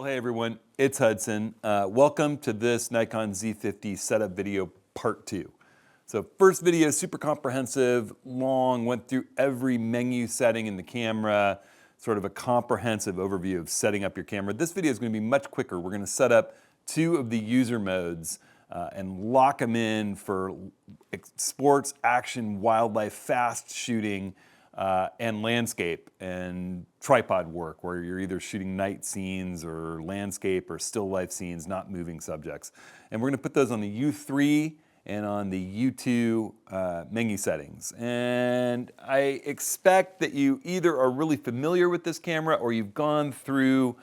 Well, hey everyone, it's Hudson. Welcome to this Nikon Z50 setup video part 2. So first video, super comprehensive, long, went through every menu setting in the camera, sort of a comprehensive overview of setting up your camera. This video is going to be much quicker. We're going to set up 2 of the user modes and lock them in for sports, action, wildlife, fast shooting, and landscape and tripod work, where you're either shooting night scenes or landscape or still life scenes, not moving subjects. And we're going to put those on the U3 and on the U2 menu settings. And I expect that you either are really familiar with this camera or you've gone through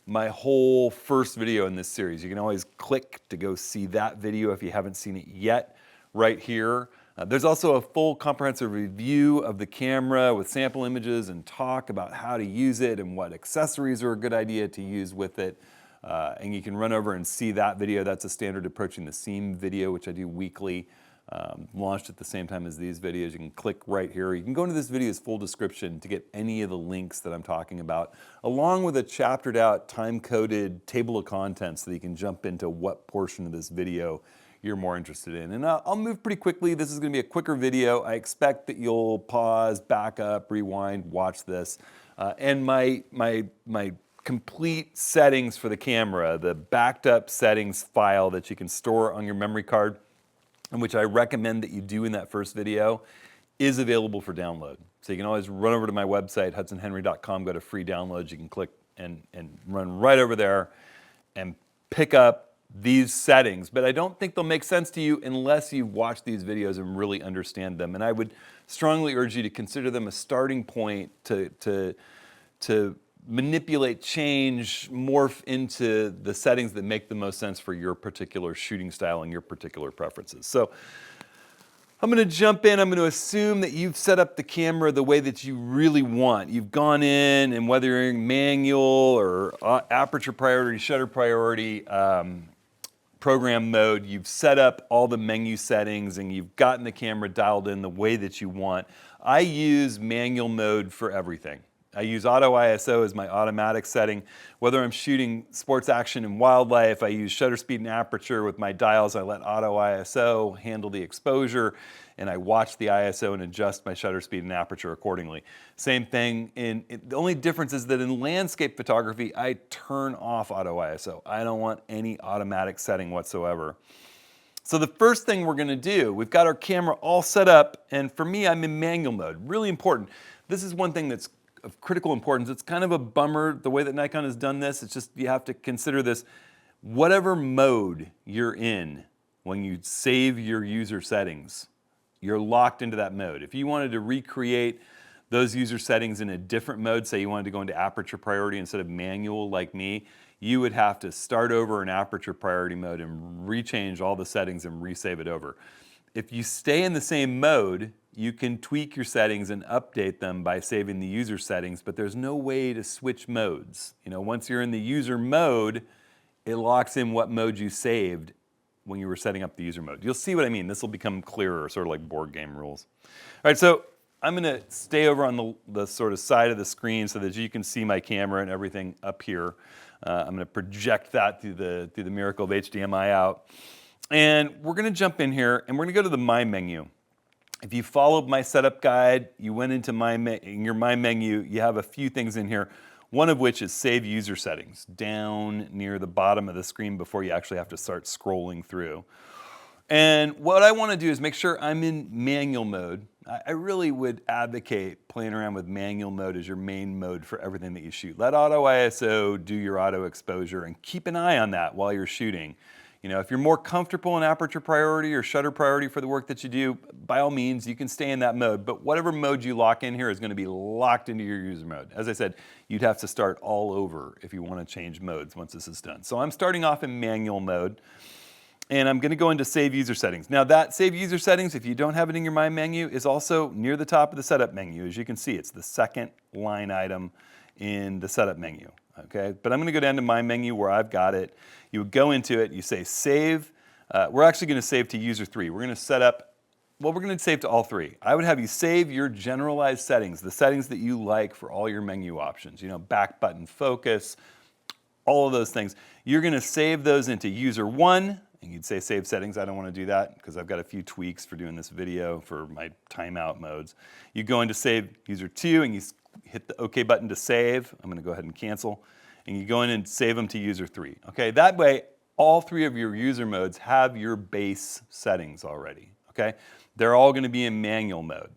my whole first video in this series. You can always click to go see that video if you haven't seen it yet, right here. There's also a full comprehensive review of the camera with sample images and talk about how to use it and what accessories are a good idea to use with it. And you can run over and see that video. That's a standard approaching the scene video, which I do weekly, launched at the same time as these videos. You can click right here. You can go into this video's full description to get any of the links that I'm talking about, along with a chaptered out, time-coded table of contents so that you can jump into what portion of this video you're more interested in. And I'll move pretty quickly. This is going to be a quicker video. I expect that you'll pause, back up, rewind, watch this. And my complete settings for the camera, the backed up settings file that you can store on your memory card, and which I recommend that you do in that first video, is available for download. So you can always run over to my website, hudsonhenry.com, go to free downloads. You can click and run right over there and pick up these settings, but I don't think they'll make sense to you unless you watch these videos and really understand them. And I would strongly urge you to consider them a starting point to manipulate, change, morph into the settings that make the most sense for your particular shooting style and your particular preferences. So I'm going to jump in. I'm going to assume that you've set up the camera the way that you really want. You've gone in, and whether you're in manual or aperture priority, shutter priority, program mode, you've set up all the menu settings and you've gotten the camera dialed in the way that you want. I use manual mode for everything. I use auto ISO as my automatic setting. Whether I'm shooting sports, action, and wildlife, I use shutter speed and aperture with my dials. I let auto ISO handle the exposure, and I watch the ISO and adjust my shutter speed and aperture accordingly. Same thing, the only difference is that in landscape photography, I turn off auto ISO. I don't want any automatic setting whatsoever. So the first thing we're gonna do, we've got our camera all set up, and for me, I'm in manual mode. Really important. This is one thing that's of critical importance. It's kind of a bummer the way that Nikon has done this. It's just, you have to consider this. Whatever mode you're in when you save your user settings, you're locked into that mode. If you wanted to recreate those user settings in a different mode, say you wanted to go into aperture priority instead of manual like me, you would have to start over in aperture priority mode and rechange all the settings and resave it over. If you stay in the same mode, you can tweak your settings and update them by saving the user settings, but there's no way to switch modes. You know, once you're in the user mode, it locks in what mode you saved when you were setting up the user mode. You'll see what I mean. This will become clearer, sort of like board game rules. All right, so I'm gonna stay over on the sort of side of the screen so that you can see my camera and everything up here. I'm gonna project that through the miracle of HDMI out. And we're gonna jump in here and we're gonna go to the My menu. If you followed my setup guide, you went into your My menu, you have a few things in here, one of which is Save User Settings, down near the bottom of the screen before you actually have to start scrolling through. And what I want to do is make sure I'm in manual mode. I really would advocate playing around with manual mode as your main mode for everything that you shoot. Let auto ISO do your auto exposure and keep an eye on that while you're shooting. You know, if you're more comfortable in aperture priority or shutter priority for the work that you do, by all means, you can stay in that mode. But whatever mode you lock in here is going to be locked into your user mode. As I said, you'd have to start all over if you want to change modes once this is done. So I'm starting off in manual mode, and I'm going to go into Save User Settings. Now that Save User Settings, if you don't have it in your My menu, is also near the top of the Setup menu. As you can see, it's the second line item in the Setup menu. Okay, but I'm going to go down to My menu where I've got it. You would go into it, you say Save. We're actually going to save to User 3. We're going to set up, well, we're going to save to all 3. I would have you save your generalized settings, the settings that you like for all your menu options. You know, back button focus, all of those things. You're gonna save those into user 1, and you'd say save settings. I don't wanna do that because I've got a few tweaks for doing this video for my timeout modes. You go into save user 2 and you hit the OK button to save. I'm gonna go ahead and cancel. And you go in and save them to user 3. Okay, that way all 3 of your user modes have your base settings already. Okay, they're all gonna be in manual mode.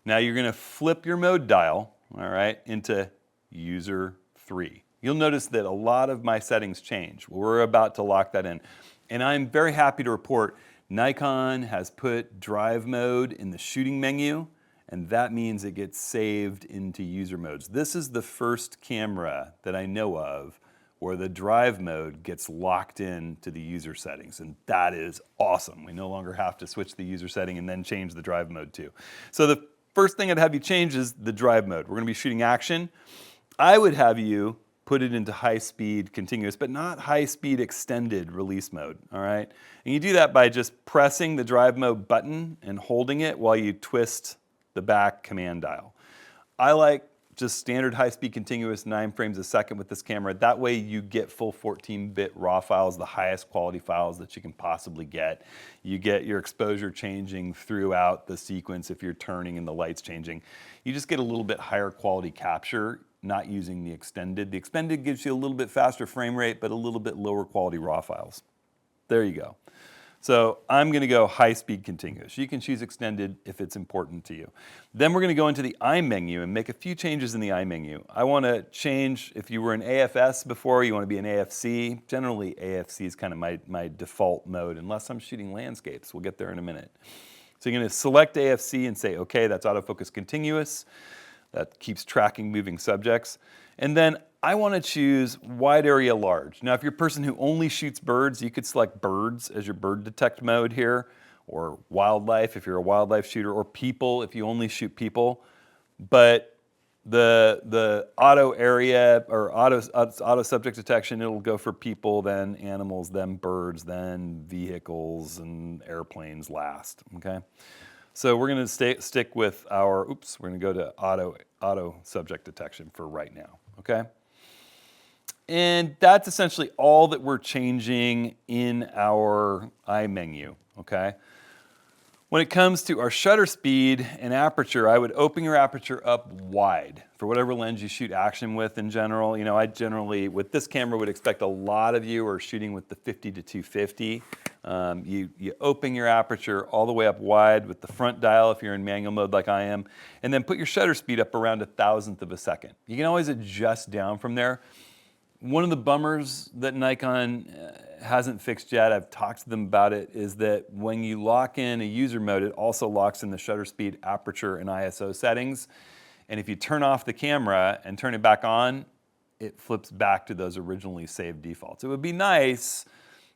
Now you're gonna flip your mode dial, all right, into user 3. You'll notice that a lot of my settings change. We're about to lock that in. And I'm very happy to report Nikon has put drive mode in the shooting menu, and that means it gets saved into user modes. This is the first camera that I know of where the drive mode gets locked in to the user settings, and that is awesome. We no longer have to switch the user setting and then change the drive mode too. So the first thing I'd have you change is the drive mode. We're gonna be shooting action. I would have you put it into high-speed continuous, but not high-speed extended release mode, all right? And you do that by just pressing the drive mode button and holding it while you twist the back command dial. I like just standard high-speed continuous 9 frames a second with this camera. That way you get full 14-bit RAW files, the highest quality files that you can possibly get. You get your exposure changing throughout the sequence if you're turning and the light's changing. You just get a little bit higher quality capture not using the extended. The extended gives you a little bit faster frame rate, but a little bit lower quality RAW files. There you go. So I'm gonna go high-speed continuous. You can choose extended if it's important to you. Then we're gonna go into the I menu and make a few changes in the I menu. I wanna change, if you were in AFS before, you wanna be in AFC. Generally, AFC is kind of my default mode, unless I'm shooting landscapes. We'll get there in a minute. So you're gonna select AFC and say, okay, that's autofocus continuous. That keeps tracking moving subjects. And then I want to choose wide area large. Now, if you're a person who only shoots birds, you could select birds as your bird detect mode here, or wildlife if you're a wildlife shooter, or people if you only shoot people. But the auto area or auto subject detection, it'll go for people, then animals, then birds, then vehicles and airplanes last, okay? So we're gonna stick with our, we're gonna go to auto subject detection for right now, okay? And that's essentially all that we're changing in our I menu, okay? When it comes to our shutter speed and aperture, I would open your aperture up wide for whatever lens you shoot action with in general. You know, I generally, with this camera, would expect a lot of you are shooting with the 50 to 250. You open your aperture all the way up wide with the front dial if you're in manual mode like I am, and then put your shutter speed up around 1,000th of a second. You can always adjust down from there. One of the bummers that Nikon hasn't fixed yet, I've talked to them about it, is that when you lock in a user mode, it also locks in the shutter speed, aperture, and ISO settings. And if you turn off the camera and turn it back on, it flips back to those originally saved defaults. It would be nice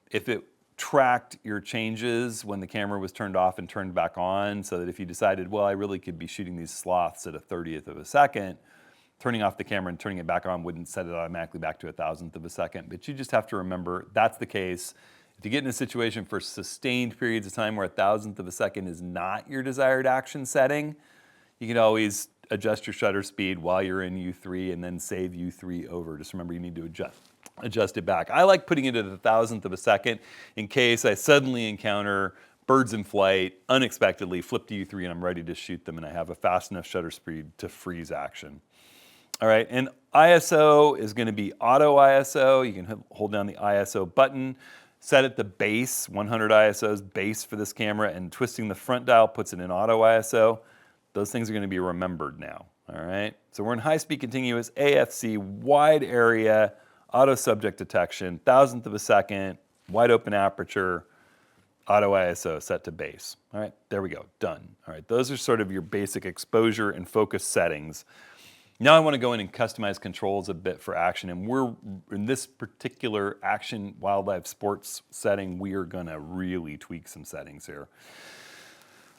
if it tracked your changes when the camera was turned off and turned back on, so that if you decided, well, I really could be shooting these sloths at 1/30th of a second, turning off the camera and turning it back on wouldn't set it automatically back to 1,000th of a second. But you just have to remember that's the case. If you get in a situation for sustained periods of time where 1,000th of a second is not your desired action setting, you can always adjust your shutter speed while you're in U3 and then save U3 over. Just remember you need to adjust it back. I like putting it at 1,000th of a second in case I suddenly encounter birds in flight, unexpectedly, flip to U3 and I'm ready to shoot them and I have a fast enough shutter speed to freeze action. All right, and ISO is gonna be auto ISO. You can hold down the ISO button, set it to base, 100 ISO's base for this camera, and twisting the front dial puts it in auto ISO. Those things are gonna be remembered now, all right? So we're in high-speed continuous, AFC, wide area, auto subject detection, 1,000th of a second, wide open aperture, auto ISO set to base. All right, there we go, done. All right, those are sort of your basic exposure and focus settings. Now I want to go in and customize controls a bit for action, and we're in this particular action wildlife sports setting, we are gonna really tweak some settings here.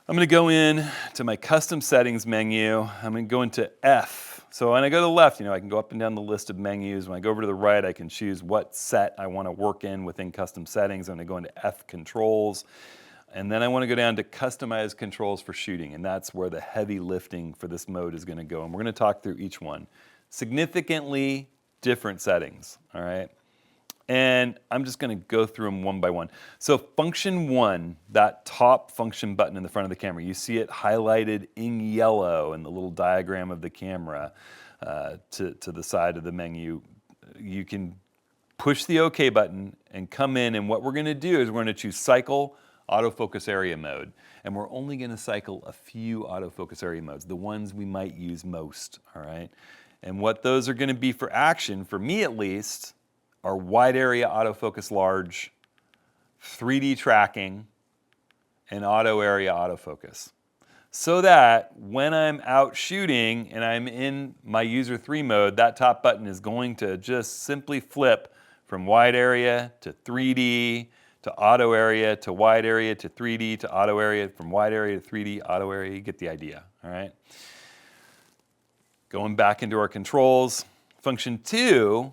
I'm gonna go in to my custom settings menu. I'm gonna go into F. So when I go to the left, you know, I can go up and down the list of menus. When I go over to the right, I can choose what set I want to work in within custom settings. I'm gonna go into F controls. And then I want to go down to customize controls for shooting, and that's where the heavy lifting for this mode is going to go. And we're going to talk through each one. Significantly different settings, all right? And I'm just going to go through them one by one. So function 1, that top function button in the front of the camera, you see it highlighted in yellow in the little diagram of the camera to the side of the menu. You can push the OK button and come in, and what we're going to do is we're going to choose cycle autofocus area mode. And we're only going to cycle a few autofocus area modes, the ones we might use most, all right? And what those are going to be for action, for me at least, are wide area autofocus large, 3D tracking, and auto area autofocus. So that when I'm out shooting and I'm in my user 3 mode, that top button is going to just simply flip from wide area to 3D to auto area to wide area to 3D to auto area, from wide area to 3D, auto area. You get the idea, all right? Going back into our controls, function 2,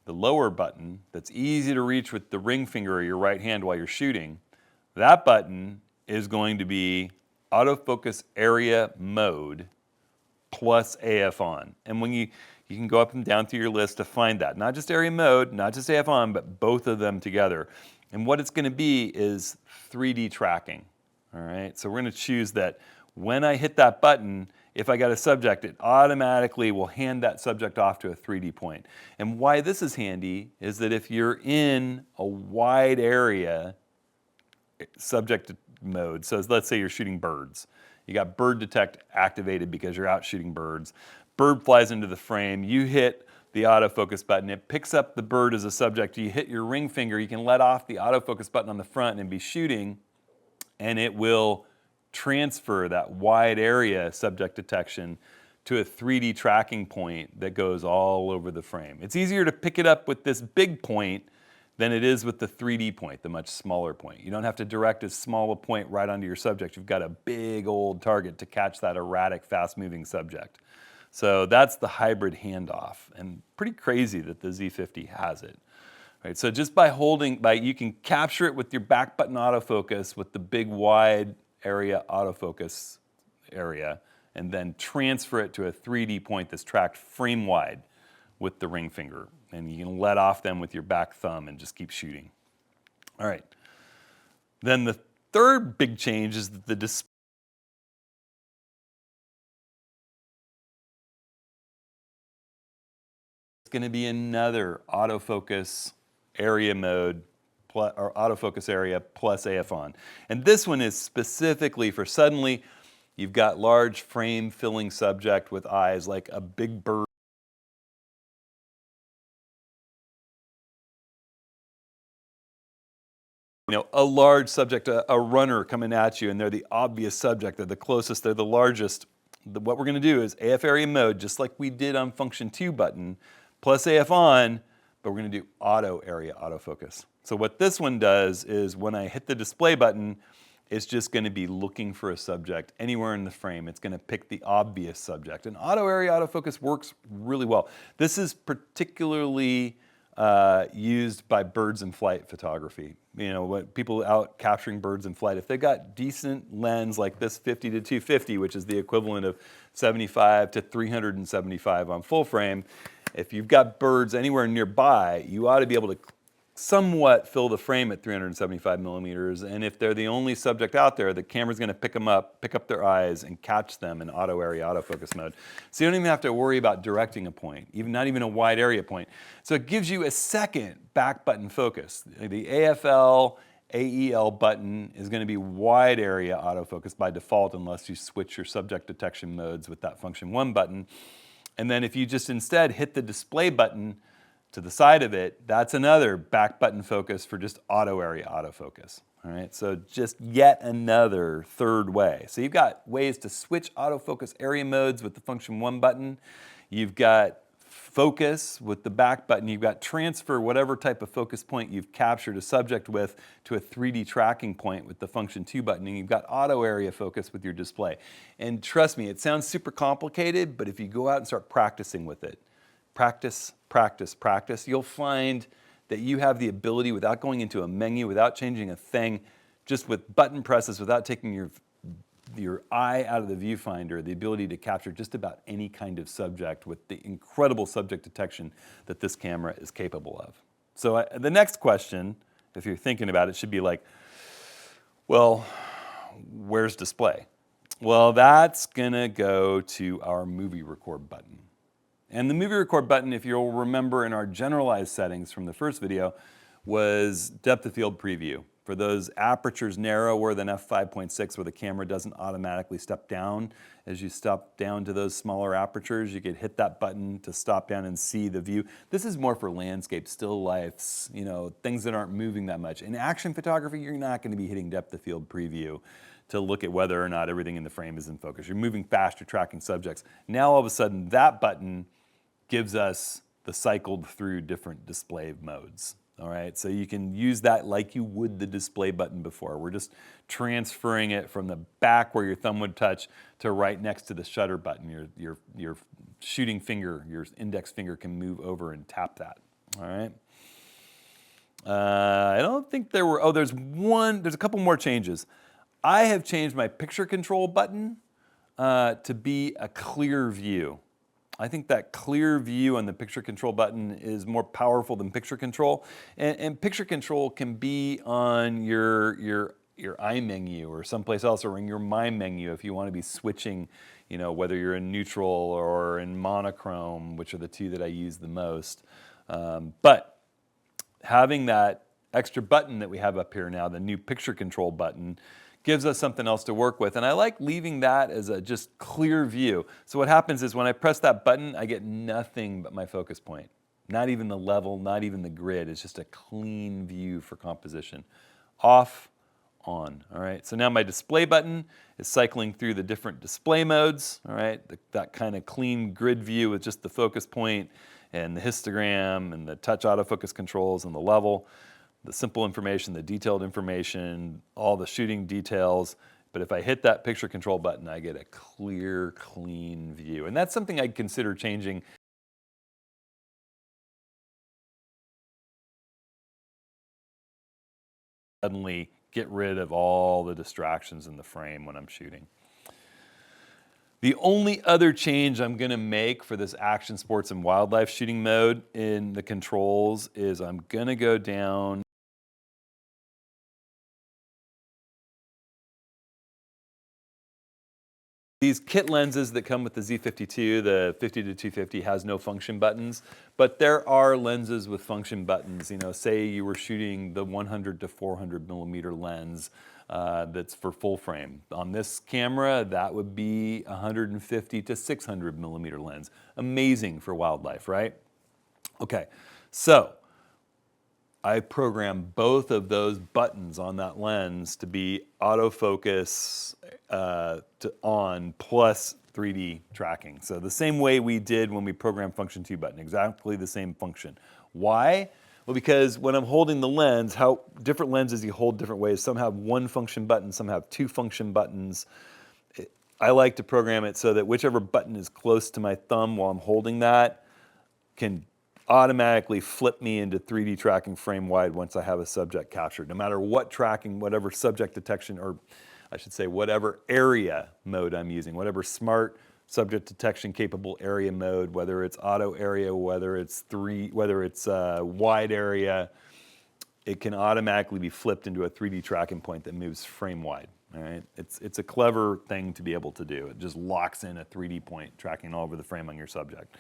the lower button that's easy to reach with the ring finger or your right hand while you're shooting, that button is going to be autofocus area mode plus AF on. And when you can go up and down through your list to find that. Not just area mode, not just AF on, but both of them together. And what it's going to be is 3D tracking. All right, so we're going to choose that when I hit that button, if I got a subject, it automatically will hand that subject off to a 3D point. And why this is handy is that if you're in a wide area subject mode, so let's say you're shooting birds. You got bird detect activated because you're out shooting birds. Bird flies into the frame, you hit the autofocus button, it picks up the bird as a subject, you hit your ring finger, you can let off the autofocus button on the front and be shooting, and it will transfer that wide area subject detection to a 3D tracking point that goes all over the frame. It's easier to pick it up with this big point than it is with the 3D point, the much smaller point. You don't have to direct as small a point right onto your subject. You've got a big old target to catch that erratic, fast-moving subject. So that's the hybrid handoff, and pretty crazy that the Z50 has it. Right, so just by holding, you can capture it with your back button autofocus with the big wide area autofocus area, and then transfer it to a 3D point that's tracked frame wide with the ring finger. And you can let off them with your back thumb and just keep shooting. All right. Then the third big change is that the display is going to be another autofocus area mode or autofocus area plus AF on. And this one is specifically for suddenly you've got large frame filling subject with eyes like a big bird. You know, a large subject, a runner coming at you, and they're the obvious subject, they're the closest, they're the largest. What we're going to do is AF area mode, just like we did on function 2 button, plus AF on, but we're going to do auto area autofocus. So what this one does is when I hit the display button, it's just going to be looking for a subject anywhere in the frame. It's going to pick the obvious subject. And auto area autofocus works really well. This is particularly used by birds in flight photography. You know, when people out capturing birds in flight, if they've got decent lens like this 50 to 250, which is the equivalent of 75 to 375 on full frame, if you've got birds anywhere nearby, you ought to be able to somewhat fill the frame at 375 millimeters, and if they're the only subject out there, the camera's going to pick them up, pick up their eyes, and catch them in auto area autofocus mode. So you don't even have to worry about directing a point, not even a wide area point. So it gives you a second back button focus. The AFL, AEL button is going to be wide area autofocus by default unless you switch your subject detection modes with that function 1 button. And then if you just instead hit the display button to the side of it, that's another back button focus for just auto area autofocus. All right, so just yet another third way. So you've got ways to switch autofocus area modes with the function 1 button. You've got focus with the back button. You've got transfer whatever type of focus point you've captured a subject with to a 3D tracking point with the function 2 button. And you've got auto area focus with your display. And trust me, it sounds super complicated, but if you go out and start practicing with it, practice, practice, practice, you'll find that you have the ability, without going into a menu, without changing a thing, just with button presses, without taking your eye out of the viewfinder, the ability to capture just about any kind of subject with the incredible subject detection that this camera is capable of. So the next question, if you're thinking about it, should be like, well, where's display? Well, that's gonna go to our movie record button. And the movie record button, if you'll remember in our generalized settings from the first video, was depth of field preview. For those apertures narrower than f5.6 where the camera doesn't automatically step down, as you step down to those smaller apertures, you could hit that button to stop down and see the view. This is more for landscape, still lifes, you know, things that aren't moving that much. In action photography, you're not going to be hitting depth of field preview to look at whether or not everything in the frame is in focus. You're moving fast, you're tracking subjects. Now all of a sudden that button gives us the cycled through different display modes. All right, so you can use that like you would the display button before. We're just transferring it from the back where your thumb would touch to right next to the shutter button. Your shooting finger, your index finger can move over and tap that. All right. I don't think there were, there's a couple more changes. I have changed my picture control button to be a clear view. I think that clear view on the picture control button is more powerful than picture control. And picture control can be on your I menu or someplace else, or in your my menu if you want to be switching, you know, whether you're in neutral or in monochrome, which are the two that I use the most. But having that extra button that we have up here now, the new picture control button, gives us something else to work with. And I like leaving that as a just clear view. So what happens is when I press that button, I get nothing but my focus point. Not even the level, not even the grid. It's just a clean view for composition. Off, on, all right? So now my display button is cycling through the different display modes, all right? That kind of clean grid view with just the focus point and the histogram and the touch autofocus controls and the level. The simple information, the detailed information, all the shooting details. But if I hit that picture control button, I get a clear, clean view. And that's something I'd consider changing. Suddenly get rid of all the distractions in the frame when I'm shooting. The only other change I'm gonna make for this action, sports, and wildlife shooting mode in the controls is I'm gonna go down. These kit lenses that come with the Z50II, the 50 to 250 has no function buttons, but there are lenses with function buttons. You know, say you were shooting the 100 to 400 millimeter lens that's for full frame. On this camera, that would be 150 to 600 millimeter lens. Amazing for wildlife, right? Okay, so I program both of those buttons on that lens to be autofocus to on plus 3D tracking. So the same way we did when we programmed function 2 button, exactly the same function. Why? Well, because when I'm holding the lens, how different lenses you hold different ways. Some have one function button, some have two function buttons. I like to program it so that whichever button is close to my thumb while I'm holding that can automatically flip me into 3D tracking frame wide once I have a subject captured. No matter what tracking, whatever subject detection, or I should say whatever area mode I'm using, whatever smart subject detection capable area mode, whether it's auto area, whether it's wide area, it can automatically be flipped into a 3D tracking point that moves frame wide. All right, it's a clever thing to be able to do. It just locks in a 3D point tracking all over the frame on your subject.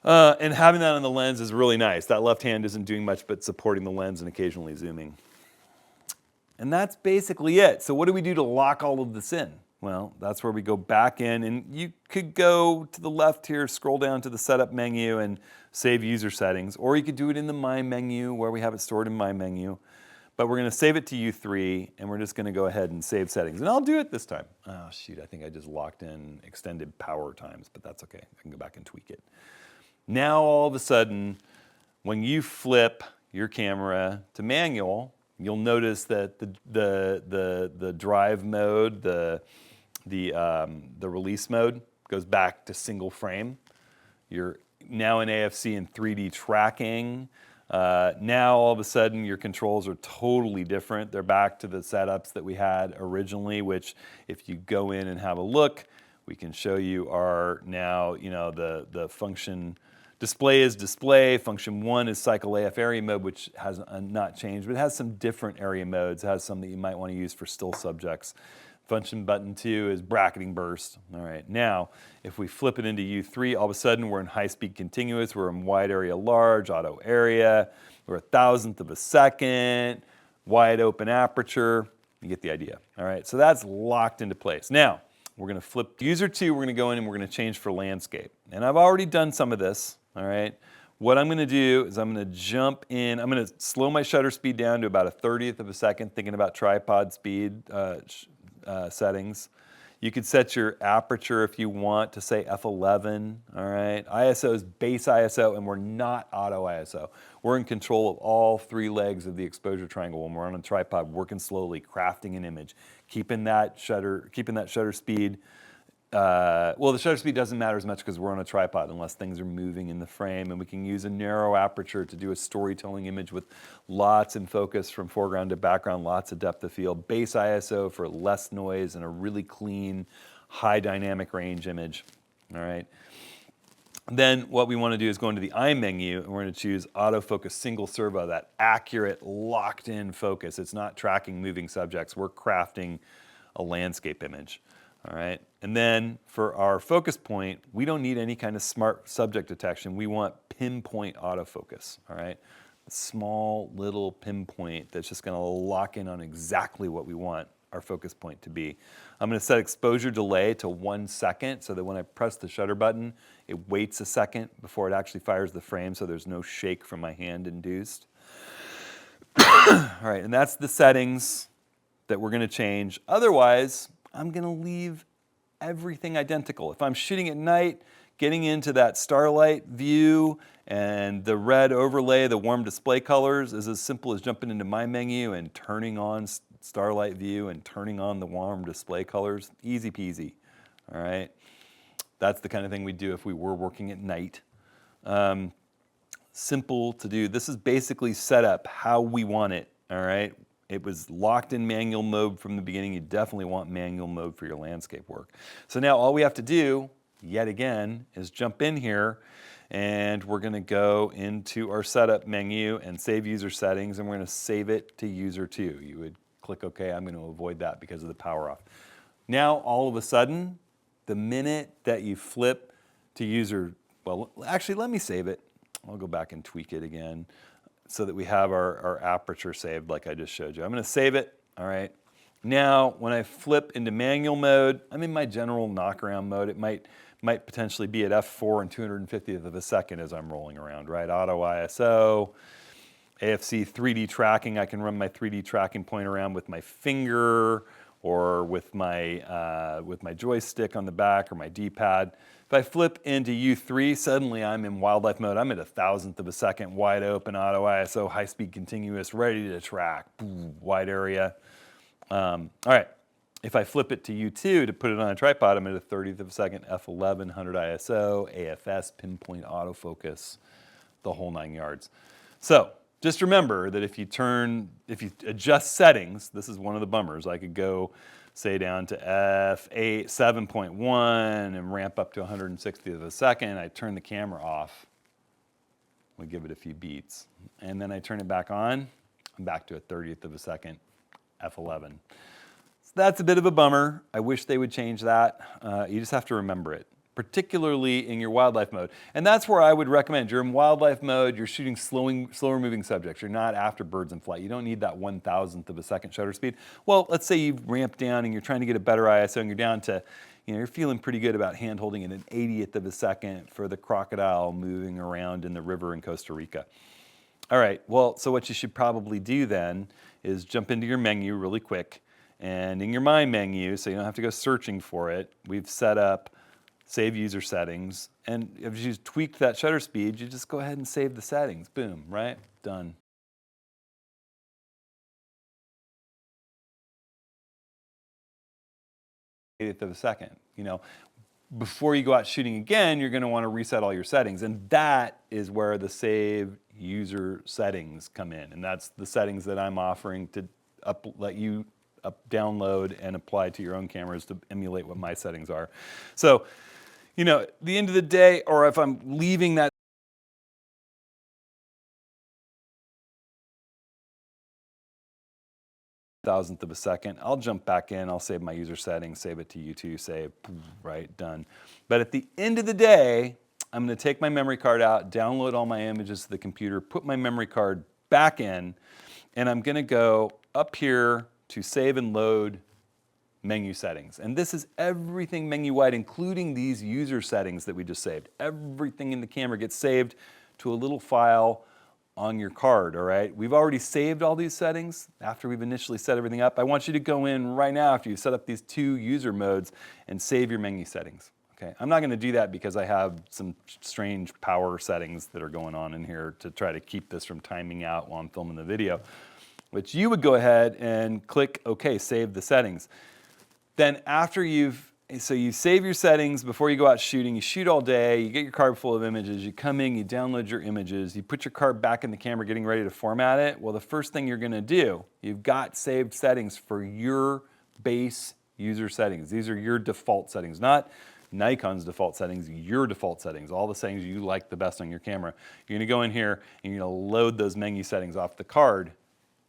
And having that on the lens is really nice. That left hand isn't doing much but supporting the lens and occasionally zooming. And that's basically it. So what do we do to lock all of this in? Well, that's where we go back in, and you could go to the left here, scroll down to the setup menu and save user settings, or you could do it in the My menu where we have it stored in My menu. But we're gonna save it to U3, and we're just gonna go ahead and save settings. And I'll do it this time. Oh shoot, I think I just locked in extended power times, but that's okay. I can go back and tweak it. Now all of a sudden, when you flip your camera to manual, you'll notice that the drive mode, the release mode goes back to single frame. You're now in AFC and 3D tracking. Now all of a sudden your controls are totally different. They're back to the setups that we had originally, which if you go in and have a look, we can show you are now, you know, the function Display is display. Function 1 is cycle AF area mode, which has not changed, but it has some different area modes. It has some that you might want to use for still subjects. Function button 2 is bracketing burst. All right, now, if we flip it into U3, all of a sudden we're in high-speed continuous, we're in wide area large, auto area, we're 1,000th of a second, wide open aperture. You get the idea. All right, so that's locked into place. Now, we're gonna flip to user 2, we're gonna go in and we're gonna change for landscape. And I've already done some of this, all right? What I'm gonna do is I'm gonna jump in, I'm gonna slow my shutter speed down to about 1/30th of a second, thinking about tripod speed settings. You could set your aperture if you want to say f11, all right? ISO is base ISO, and we're not auto ISO. We're in control of all 3 legs of the exposure triangle when we're on a tripod, working slowly, crafting an image, keeping that shutter speed. Well, the shutter speed doesn't matter as much because we're on a tripod unless things are moving in the frame, and we can use a narrow aperture to do a storytelling image with lots in focus from foreground to background, lots of depth of field. Base ISO for less noise and a really clean, high dynamic range image, all right? Then what we want to do is go into the I menu, and we're going to choose autofocus single servo, that accurate, locked-in focus. It's not tracking moving subjects. We're crafting a landscape image. All right, and then for our focus point, we don't need any kind of smart subject detection. We want pinpoint autofocus, all right? A small little pinpoint that's just gonna lock in on exactly what we want our focus point to be. I'm gonna set exposure delay to 1 second so that when I press the shutter button, it waits a second before it actually fires the frame so there's no shake from my hand induced. All right, and that's the settings that we're gonna change. Otherwise, I'm gonna leave everything identical. If I'm shooting at night, getting into that starlight view and the red overlay, the warm display colors is as simple as jumping into my menu and turning on starlight view and turning on the warm display colors. Easy peasy, all right? That's the kind of thing we do if we were working at night. Simple to do. This is basically set up how we want it, all right? It was locked in manual mode from the beginning. You definitely want manual mode for your landscape work. So now all we have to do, yet again, is jump in here, and we're gonna go into our setup menu and save user settings, and we're gonna save it to user 2. You would click OK. I'm gonna avoid that because of the power off. Now, all of a sudden, the minute that you flip to user, well, actually, let me save it. I'll go back and tweak it again, so that we have our aperture saved like I just showed you. I'm gonna save it, all right? Now, when I flip into manual mode, I'm in my general knockaround mode. It might potentially be at f4 and 250th of a second as I'm rolling around, right? Auto ISO, AFC 3D tracking. I can run my 3D tracking point around with my finger or with my joystick on the back or my D-pad. If I flip into U3, suddenly I'm in wildlife mode. I'm at 1,000th of a second, wide open, auto ISO, high-speed continuous, ready to track, wide area. All right, if I flip it to U2 to put it on a tripod, I'm at 1/30th of a second, f11, 100 ISO, AFS, pinpoint autofocus, the whole 9 yards. So just remember that if you adjust settings, this is one of the bummers. I could go, say, down to f8, 7.1 and ramp up to 160th of a second. I turn the camera off. We give it a few beats. And then I turn it back on. I'm back to 1/30th of a second, f11. So that's a bit of a bummer. I wish they would change that. You just have to remember it, particularly in your wildlife mode. And that's where I would recommend. You're in wildlife mode, you're shooting slower moving subjects. You're not after birds in flight. You don't need that 1,000th of a second shutter speed. Well, let's say you've ramped down and you're trying to get a better ISO and you're down to, you're feeling pretty good about hand holding at an 80th of a second for the crocodile moving around in the river in Costa Rica. All right, well, so what you should probably do then is jump into your menu really quick, and in your My menu, so you don't have to go searching for it, we've set up save user settings, and if you tweaked that shutter speed, you just go ahead and save the settings. Boom, right? Done. Eighth of a second. Before you go out shooting again, you're going to want to reset all your settings, and that is where the save user settings come in, and that's the settings that I'm offering to let you download and apply to your own cameras to emulate what my settings are. So, at the end of the day, or if I'm leaving that thousandth of a second. I'll jump back in, I'll save my user settings, save it to YouTube, save, right, done. But at the end of the day, I'm gonna take my memory card out, download all my images to the computer, put my memory card back in, and I'm gonna go up here to save and load menu settings. And this is everything menu-wide, including these user settings that we just saved. Everything in the camera gets saved to a little file on your card, all right? We've already saved all these settings after we've initially set everything up. I want you to go in right now after you set up these 2 user modes and save your menu settings, okay? I'm not gonna do that because I have some strange power settings that are going on in here to try to keep this from timing out while I'm filming the video. But you would go ahead and click OK, save the settings. Then after you save your settings before you go out shooting, you shoot all day, you get your card full of images, you come in, you download your images, you put your card back in the camera getting ready to format it. Well, the first thing you're gonna do, you've got saved settings for your base user settings. These are your default settings, not Nikon's default settings, your default settings, all the settings you like the best on your camera. You're gonna go in here and you're gonna load those menu settings off the card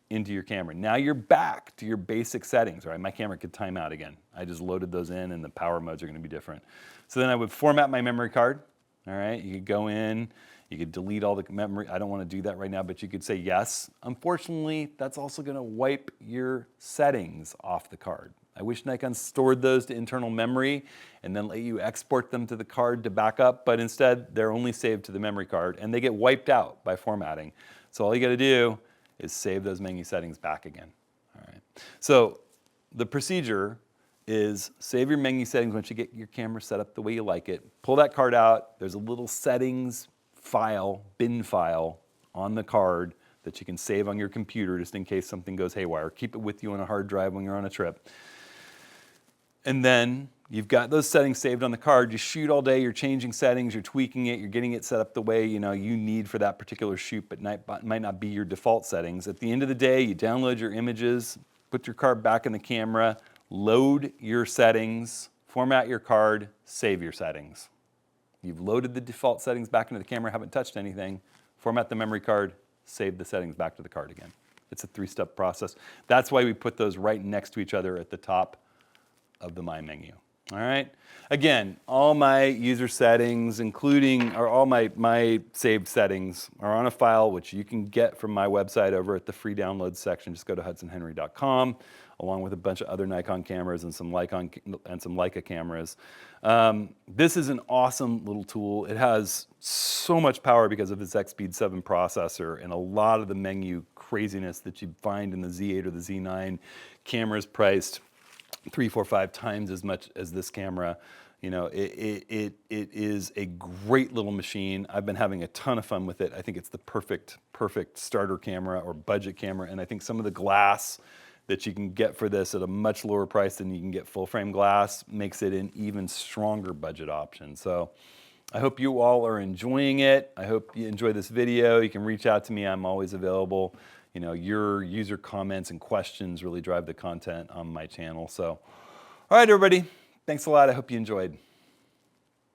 into your camera. Now you're back to your basic settings, right? My camera could time out again. I just loaded those in and the power modes are gonna be different. So then I would format my memory card, all right? You could go in, you could delete all the memory. I don't wanna do that right now, but you could say yes. Unfortunately, that's also gonna wipe your settings off the card. I wish Nikon stored those to internal memory and then let you export them to the card to back up, but instead they're only saved to the memory card and they get wiped out by formatting. So all you gotta do is save those menu settings back again. All right. So the procedure is save your menu settings once you get your camera set up the way you like it. Pull that card out. There's a little settings file, bin file on the card that you can save on your computer just in case something goes haywire. Keep it with you on a hard drive when you're on a trip. And then you've got those settings saved on the card. You shoot all day, you're changing settings, you're tweaking it, you're getting it set up the way you need for that particular shoot, but might not be your default settings. At the end of the day, you download your images, put your card back in the camera, load your settings, format your card, save your settings. You've loaded the default settings back into the camera, haven't touched anything, format the memory card, save the settings back to the card again. It's a 3-step process. That's why we put those right next to each other at the top of the My menu. All right. Again, all my user settings, all my saved settings are on a file which you can get from my website over at the free downloads section. Just go to hudsonhenry.com, along with a bunch of other Nikon cameras and some Leica cameras. This is an awesome little tool. It has so much power because of its X-Speed 7 processor and a lot of the menu craziness that you find in the Z8 or the Z9 cameras priced 3, 4, 5 times as much as this camera. It is a great little machine. I've been having a ton of fun with it. I think it's the perfect starter camera or budget camera, and I think some of the glass that you can get for this at a much lower price than you can get full frame glass makes it an even stronger budget option. So I hope you all are enjoying it. I hope you enjoy this video. You can reach out to me. I'm always available. Your user comments and questions really drive the content on my channel. So, all right, everybody. Thanks a lot. I hope you enjoyed.